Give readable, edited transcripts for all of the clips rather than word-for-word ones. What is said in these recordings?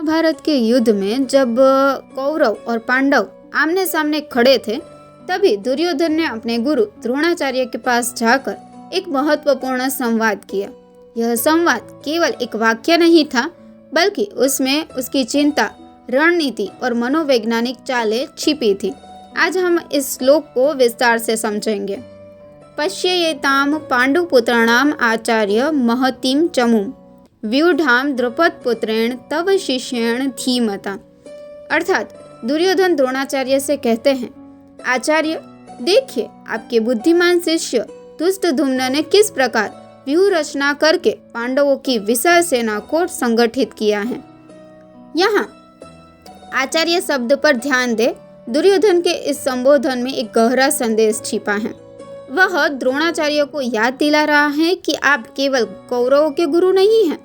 महाभारत के युद्ध में जब कौरव और पांडव आमने सामने खड़े थे, तभी दुर्योधन ने अपने गुरु द्रोणाचार्य के पास जाकर एक महत्वपूर्ण संवाद किया। यह संवाद केवल एक वाक्य नहीं था, बल्कि उसमें उसकी चिंता, रणनीति और मनोवैज्ञानिक चालें छिपी थी। आज हम इस श्लोक को विस्तार से समझेंगे। पश्येताम पांडुपुत्राणाम आचार्य महतीम चमुम व्यूढ़ाम द्रुपदपुत्रेण तव शिष्येण धीमता। अर्थात दुर्योधन द्रोणाचार्य से कहते हैं, आचार्य देखिए, आपके बुद्धिमान शिष्य धृष्टद्युम्न ने किस प्रकार व्यूह रचना करके पांडवों की विशाल सेना को संगठित किया है। यहाँ आचार्य शब्द पर ध्यान दे। दुर्योधन के इस संबोधन में एक गहरा संदेश छिपा है। वह द्रोणाचार्य को याद दिला रहा है कि आप केवल कौरवों के गुरु नहीं हैं,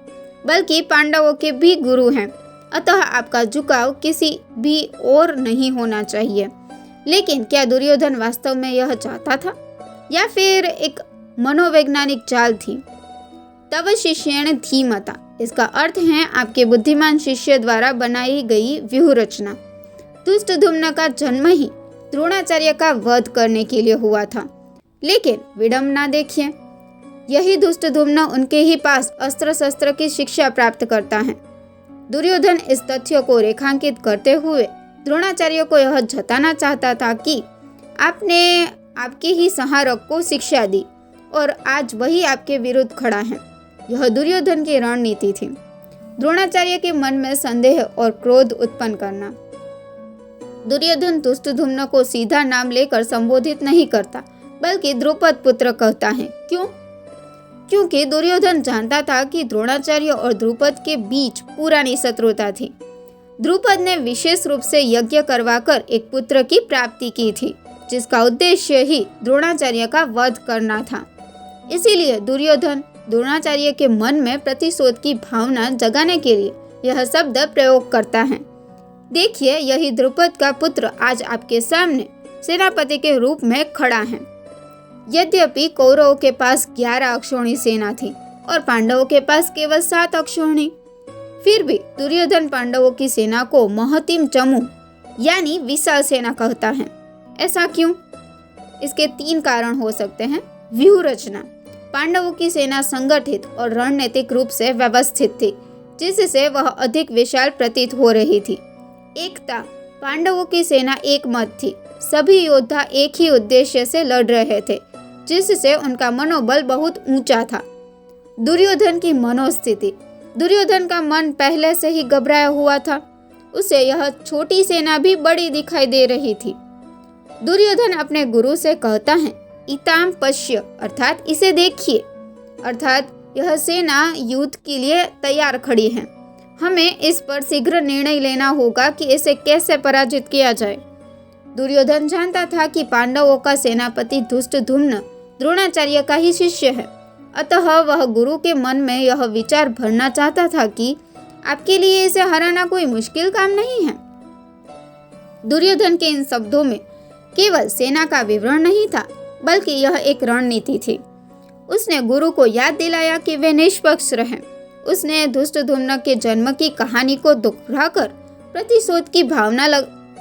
बल्कि पांडवों के भी गुरु हैं। अतः आपका झुकाव किसी भी और नहीं होना चाहिए। लेकिन क्या दुर्योधन वास्तव में यह चाहता था, या फिर एक मनोवैज्ञानिक चाल थी? तव शिष्येण धीमता, इसका अर्थ है आपके बुद्धिमान शिष्य द्वारा बनाई गई व्यूह रचना। धृष्टद्युम्न का जन्म ही द्रोणाचार्य का वध करने के लिए हुआ था। लेकिन विडंबना देखिए, यही धृष्टद्युम्न उनके ही पास अस्त्र शस्त्र की शिक्षा प्राप्त करता है। दुर्योधन इस तथ्य को रेखांकित करते हुए द्रोणाचार्य को यह जताना चाहता था कि आपने आपके ही संहारक को शिक्षा दी और आज वही आपके विरुद्ध खड़ा है। यह दुर्योधन की रणनीति थी, द्रोणाचार्य के मन में संदेह और क्रोध उत्पन्न करना। दुर्योधन धृष्टद्युम्न को सीधा नाम लेकर संबोधित नहीं करता, बल्कि द्रुपद पुत्र कहता है। क्यों? क्योंकि दुर्योधन जानता था कि द्रोणाचार्य और द्रुपद के बीच पुरानी शत्रुता थी। द्रुपद ने विशेष रूप से यज्ञ करवाकर एक पुत्र की प्राप्ति की थी, जिसका उद्देश्य ही द्रोणाचार्य का वध करना था। इसीलिए दुर्योधन द्रोणाचार्य के मन में प्रतिशोध की भावना जगाने के लिए यह शब्द प्रयोग करता है। देखिए, यही द्रुपद का पुत्र आज आपके सामने सेनापति के रूप में खड़ा है। यद्यपि कौरवों के पास 11 अक्षौहिणी सेना थी और पांडवों के पास केवल 7 अक्षौहिणी, फिर भी दुर्योधन पांडवों की सेना को महतीम चमू यानी विशाल सेना कहता है। ऐसा क्यों? इसके 3 कारण हो सकते हैं। व्यूह रचना, पांडवों की सेना संगठित और रणनीतिक रूप से व्यवस्थित थी, जिससे वह अधिक विशाल प्रतीत हो रही थी। एकता, पांडवों की सेना एक मत थी, सभी योद्धा एक ही उद्देश्य से लड़ रहे थे, जिससे उनका मनोबल बहुत ऊंचा था। दुर्योधन की मनोस्थिति, दुर्योधन का मन पहले से ही घबराया हुआ था, उसे यह छोटी सेना भी बड़ी दिखाई दे रही थी। दुर्योधन अपने गुरु से कहता है, इताम पश्य, अर्थात इसे देखिए, अर्थात यह सेना युद्ध के लिए तैयार खड़ी है। हमें इस पर शीघ्र निर्णय लेना होगा कि इसे कैसे पराजित किया जाए। दुर्योधन जानता था कि पांडवों का सेनापति धृष्टद्युम्न द्रोणाचार्य का ही शिष्य है, अतः वह गुरु के मन में यह विचार भरना चाहता था कि आपके लिए इसे हराना कोई मुश्किल काम नहीं है। दुर्योधन के इन शब्दों में केवल सेना का विवरण नहीं था, बल्कि यह एक रणनीति थी। उसने गुरु को याद दिलाया कि वे निष्पक्ष रहें। उसने धृष्टद्युम्न के जन्म की कहानी को दोहराकर प्रतिशोध की भावना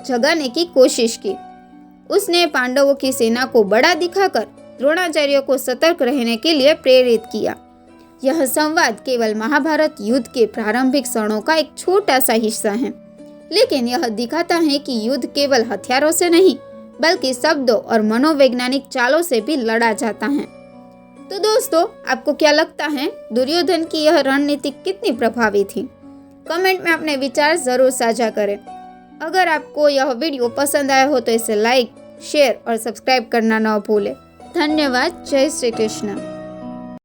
जगाने की कोशिश की। उसने पांडवों की सेना को बड़ा दिखाकर द्रोणाचार्य को सतर्क रहने के लिए प्रेरित किया। यह संवाद केवल महाभारत युद्ध के प्रारंभिक क्षणों का एक छोटा सा हिस्सा है, लेकिन यह दिखाता है कि युद्ध केवल हथियारों से नहीं, बल्कि शब्दों और मनोवैज्ञानिक चालों से भी लड़ा जाता है। तो दोस्तों, आपको क्या लगता है, दुर्योधन की यह रणनीति कितनी प्रभावी थी? कमेंट में अपने विचार जरूर साझा करें। अगर आपको यह वीडियो पसंद आया हो तो इसे लाइक, शेयर और सब्सक्राइब करना न भूलें। धन्यवाद। जय श्री कृष्ण।